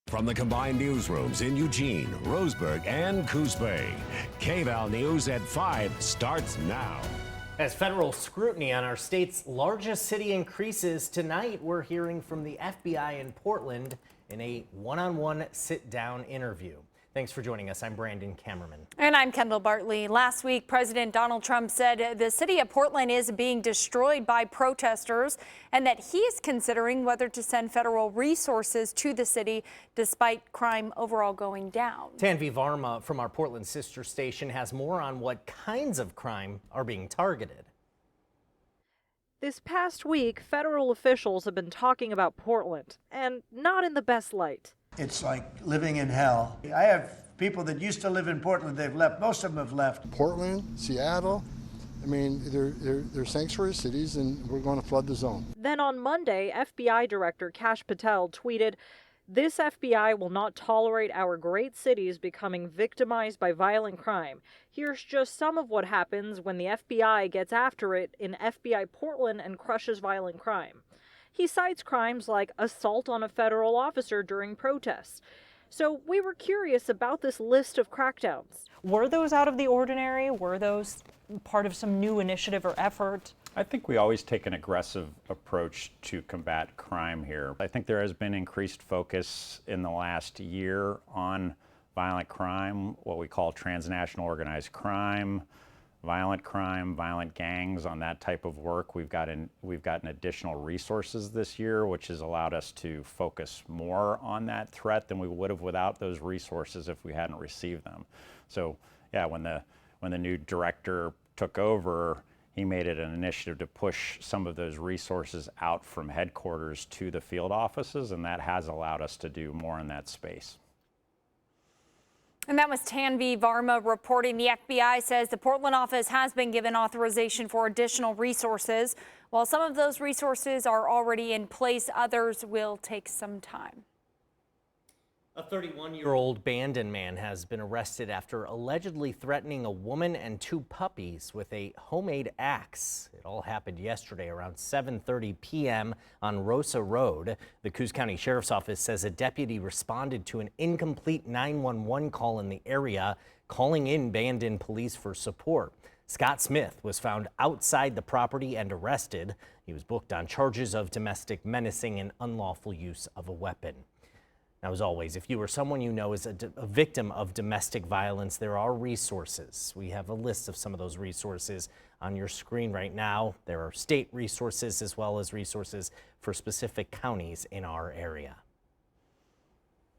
From the combined newsrooms in Eugene, Roseburg, and Coos Bay, KVAL News at 5 starts now. As federal scrutiny on our state's largest city increases tonight, we're hearing from the FBI in Portland in a one-on-one sit-down interview. Thanks for joining us. I'm Bandon. Kamerman. And I'm Kendall Bartley. Last week, President Donald Trump said the city of Portland is being destroyed by protesters and that he is considering whether to send federal resources to the city despite crime overall going down. Tanvi Varma from our Portland sister station has more on what kinds of crime are being targeted. This past week, federal officials have been talking about Portland, and not in the best light. It's like living in hell. I have people that used to live in Portland, they've left. Most of them have left. Portland, Seattle, I mean, they're sanctuary cities, and we're going to flood the zone. Then on Monday, FBI Director Kash Patel tweeted, "This FBI will not tolerate our great cities becoming victimized by violent crime. Here's just some of what happens when the FBI gets after it in FBI Portland and crushes violent crime." He cites crimes like assault on a federal officer during protests. So we were curious about this list of crackdowns. Were those out of the ordinary? Were those part of some new initiative or effort? I think we always take an aggressive approach to combat crime here. I think there has been increased focus in the last year on violent crime, what we call transnational organized crime, violent gangs, on that type of work. We've gotten additional resources this year, which has allowed us to focus more on that threat than we would have without those resources if we hadn't received them. So yeah, when the new director took over, he made it an initiative to push some of those resources out from headquarters to the field offices, and that has allowed us to do more in that space. And that was Tanvi Varma reporting. The FBI says the Portland office has been given authorization for additional resources. While some of those resources are already in place, others will take some time. A 31-year-old Bandon man has been arrested after allegedly threatening a woman and two puppies with a homemade axe. It all happened yesterday around 7:30 p.m. on Rosa Road. The Coos County Sheriff's Office says a deputy responded to an incomplete 911 call in the area, calling in Bandon police for support. Scott Smith was found outside the property and arrested. He was booked on charges of domestic menacing and unlawful use of a weapon. Now, as always, if you or someone you know is a victim of domestic violence, there are resources. We have a list of some of those resources on your screen right now. There are state resources as well as resources for specific counties in our area.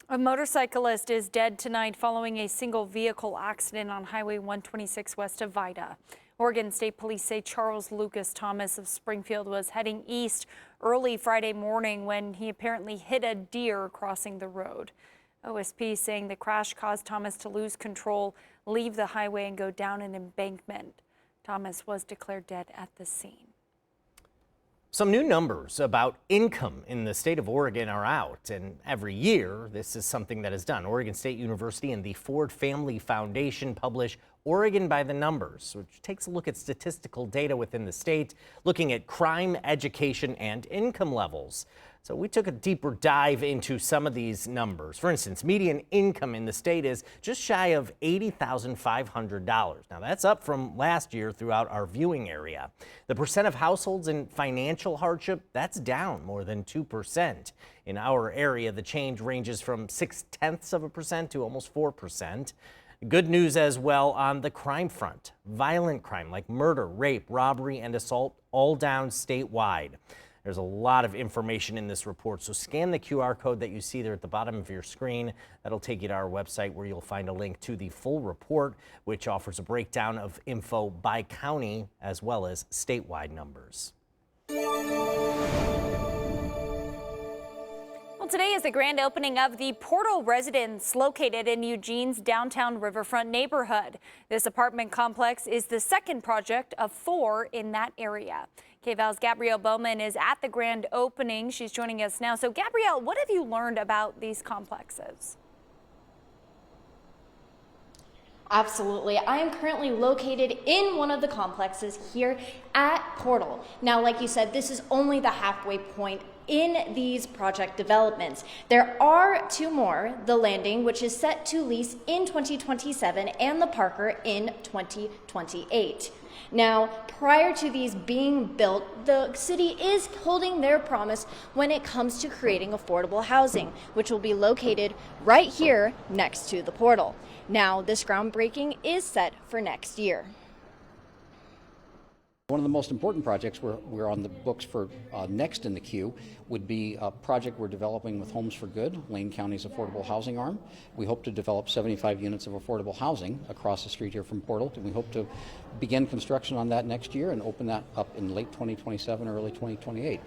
A motorcyclist is dead tonight following a single vehicle accident on Highway 126 west of Vida. Oregon State Police say Charles Lucas Thomas of Springfield was heading east early Friday morning when he apparently hit a deer crossing the road. OSP saying the crash caused Thomas to lose control, leave the highway, and go down an embankment. Thomas was declared dead at the scene. Some new numbers about income in the state of Oregon are out, and every year this is something that is done. Oregon State University and the Ford Family Foundation publish Oregon by the Numbers, which takes a look at statistical data within the state, looking at crime, education, and income levels. So we took a deeper dive into some of these numbers. For instance, median income in the state is just shy of $80,500. Now that's up from last year throughout our viewing area. The percent of households in financial hardship, that's down more than 2%. In our area, the change ranges from 0.6% to almost 4%. Good news as well on the crime front. Violent crime like murder, rape, robbery, and assault all down statewide. There's a lot of information in this report, so scan the QR code that you see there at the bottom of your screen. That'll take you to our website where you'll find a link to the full report, which offers a breakdown of info by county as well as statewide numbers. Well, today is the grand opening of the Portal Residence located in Eugene's downtown riverfront neighborhood. This apartment complex is the second project of 4 in that area. KVAL's Gabrielle Bowman is at the grand opening. She's joining us now. So, Gabrielle, what have you learned about these complexes? Absolutely. I am currently located in one of the complexes here at Portal. Now, like you said, this is only the halfway point in these project developments. There are two more, the Landing, which is set to lease in 2027, and the Parker in 2028. Now, prior to these being built, the city is holding their promise when it comes to creating affordable housing, which will be located right here next to the portal. Now, this groundbreaking is set for next year. One of the most important projects we're on the books for next in the queue would be a project we're developing with Homes for Good, Lane County's affordable housing arm. We hope to develop 75 units of affordable housing across the street here from Portal, and we hope to begin construction on that next year and open that up in late 2027 or early 2028.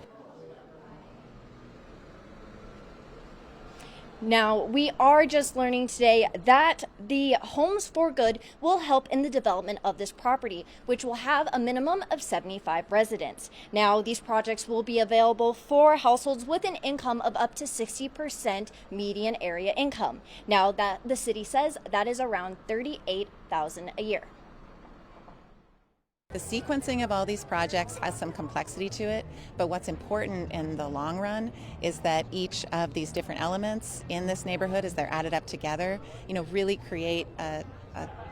Now, we are just learning today that the Homes for Good will help in the development of this property, which will have a minimum of 75 residents. Now, these projects will be available for households with an income of up to 60% median area income. Now, that the city says that is around $38,000 a year. The sequencing of all these projects has some complexity to it, but what's important in the long run is that each of these different elements in this neighborhood, as they're added up together, really create a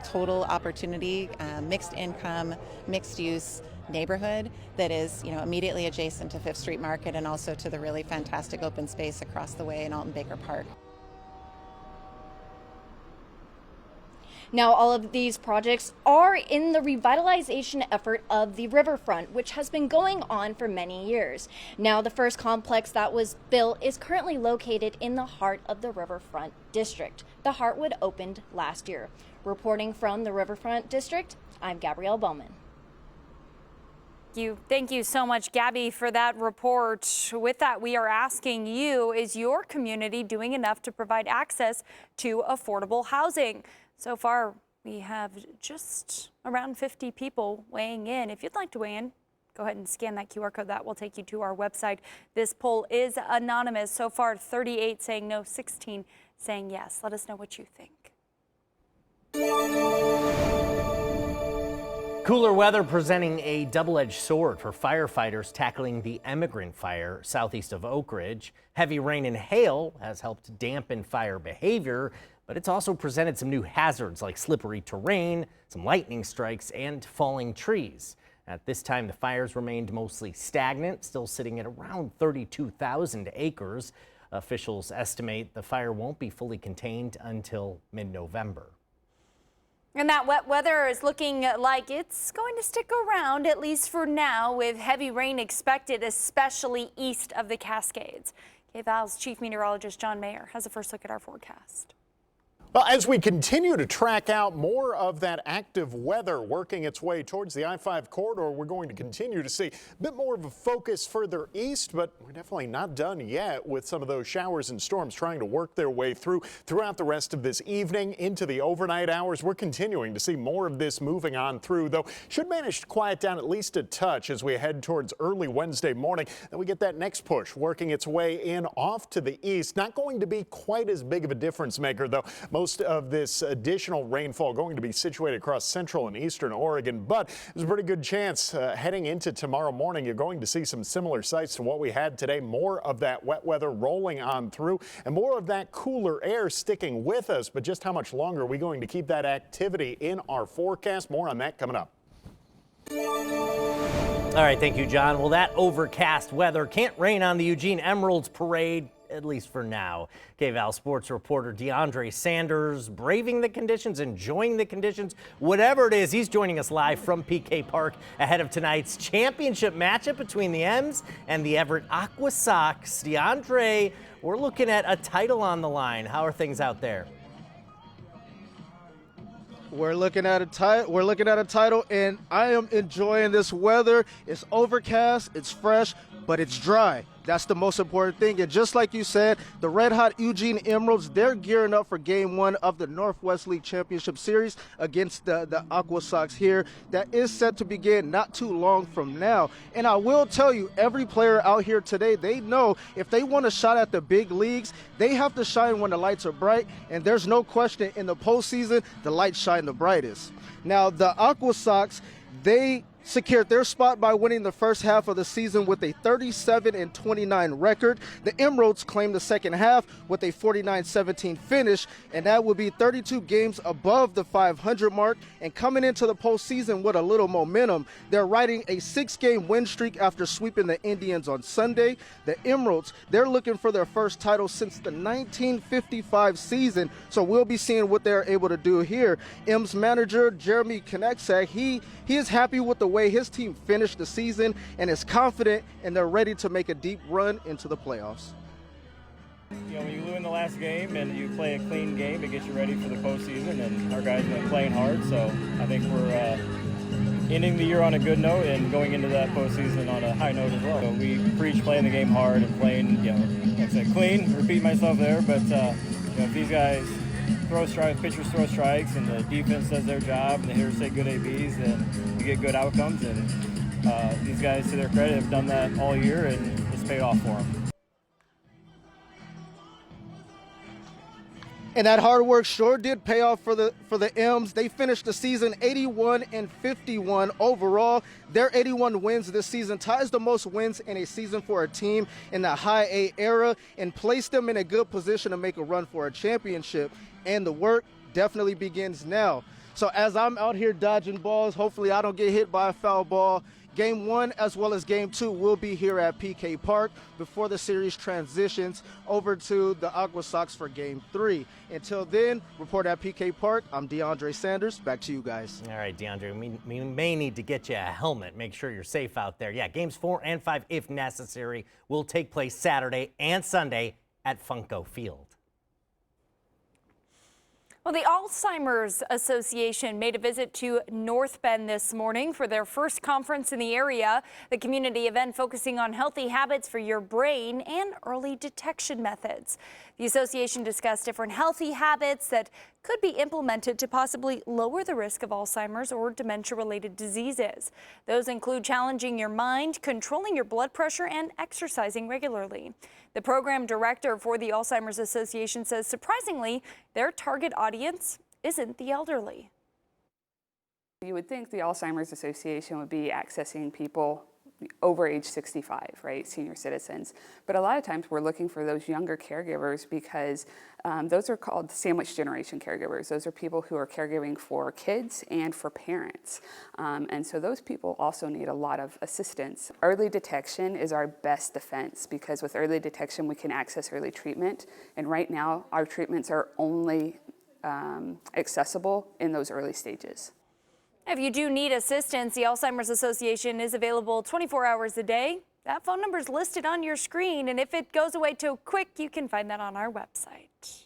total opportunity, mixed income, mixed use neighborhood that is, immediately adjacent to Fifth Street Market and also to the really fantastic open space across the way in Alton Baker Park. Now, all of these projects are in the revitalization effort of the riverfront, which has been going on for many years. Now, the first complex that was built is currently located in the heart of the riverfront district. The Heartwood opened last year. Reporting from the riverfront district, I'm Gabrielle Bowman. Thank you so much, Gabby, for that report. With that, we are asking you, is your community doing enough to provide access to affordable housing? So far, we have just around 50 people weighing in. If you'd like to weigh in, go ahead and scan that QR code. That will take you to our website. This poll is anonymous. So far, 38 saying no, 16 saying yes. Let us know what you think. Cooler weather presenting a double-edged sword for firefighters tackling the Emigrant Fire southeast of Oak Ridge. Heavy rain and hail has helped dampen fire behavior, but it's also presented some new hazards like slippery terrain, some lightning strikes, and falling trees. At this time, the fires remained mostly stagnant, still sitting at around 32,000 acres. Officials estimate the fire won't be fully contained until mid-November. And that wet weather is looking like it's going to stick around, at least for now, with heavy rain expected, especially east of the Cascades. KVAL's Chief Meteorologist John Mayer has a first look at our forecast. Well, as we continue to track out more of that active weather working its way towards the I-5 corridor, we're going to continue to see a bit more of a focus further east, but we're definitely not done yet with some of those showers and storms trying to work their way throughout the rest of this evening into the overnight hours. We're continuing to see more of this moving on through, though should manage to quiet down at least a touch as we head towards early Wednesday morning. Then we get that next push working its way in off to the east. Not going to be quite as big of a difference maker, though. Most of this additional rainfall going to be situated across central and eastern Oregon, but there's a pretty good chance heading into tomorrow morning you're going to see some similar sights to what we had today. More of that wet weather rolling on through and more of that cooler air sticking with us. But just how much longer are we going to keep that activity in our forecast? More on that coming up. All right, thank you, John. Well, that overcast weather can't rain on the Eugene Emeralds Parade, at least for now. KVAL sports reporter DeAndre Sanders braving the conditions, enjoying the conditions, whatever it is. He's joining us live from PK Park ahead of tonight's championship matchup between the M's and the Everett Aqua Sox. DeAndre, we're looking at a title on the line. How are things out there? We're looking at a title, and I am enjoying this weather. It's overcast, it's fresh, but it's dry. That's the most important thing. And just like you said, the red-hot Eugene Emeralds, they're gearing up for Game 1 of the Northwest League Championship Series against the Aqua Sox here. That is set to begin not too long from now. And I will tell you, every player out here today, they know if they want a shot at the big leagues, they have to shine when the lights are bright. And there's no question in the postseason, the lights shine the brightest. Now, the Aqua Sox, they secured their spot by winning the first half of the season with a 37-29 record. The Emeralds claimed the second half with a 49-17 finish, and that would be 32 games above the 500 mark. And coming into the postseason with a little momentum, they're riding a 6-game win streak after sweeping the Indians on Sunday. The Emeralds, they're looking for their first title since the 1955 season, so we'll be seeing what they're able to do here. M's manager, Jeremy Konechak, he is happy with the way his team finished the season and is confident, and they're ready to make a deep run into the playoffs. You know, when you win the last game and you play a clean game, it gets you ready for the postseason, and our guys have been playing hard, so I think we're ending the year on a good note and going into that postseason on a high note as well. So we preach playing the game hard and playing, you know, like I said, clean, repeat myself there, but you know, if these guys throw strikes, pitchers throw strikes, and the defense does their job, and the hitters say good ABs, then you get good outcomes. And these guys, to their credit, have done that all year, and it's paid off for them. And that hard work sure did pay off for the M's. They finished the season 81-51 overall. Their 81 wins this season ties the most wins in a season for a team in the high A era and placed them in a good position to make a run for a championship. And the work definitely begins now. So as I'm out here dodging balls, hopefully I don't get hit by a foul ball. Game 1 as well as Game 2 will be here at PK Park before the series transitions over to the Aqua Sox for Game 3. Until then, report at PK Park, I'm DeAndre Sanders. Back to you guys. All right, DeAndre, we may need to get you a helmet. Make sure you're safe out there. Yeah, Games 4 and 5, if necessary, will take place Saturday and Sunday at Funko Field. Well, the Alzheimer's Association made a visit to North Bend this morning for their first conference in the area. The community event focusing on healthy habits for your brain and early detection methods. The association discussed different healthy habits that could be implemented to possibly lower the risk of Alzheimer's or dementia-related diseases. Those include challenging your mind, controlling your blood pressure, and exercising regularly. The program director for the Alzheimer's Association says, surprisingly, their target audience isn't the elderly. You would think the Alzheimer's Association would be accessing people over age 65, right, senior citizens. But a lot of times we're looking for those younger caregivers because those are called sandwich generation caregivers. Those are people who are caregiving for kids and for parents. And so those people also need a lot of assistance. Early detection is our best defense because with early detection we can access early treatment. And right now our treatments are only accessible in those early stages. If you do need assistance, the Alzheimer's Association is available 24 hours a day. That phone number is listed on your screen, and if it goes away too quick, you can find that on our website.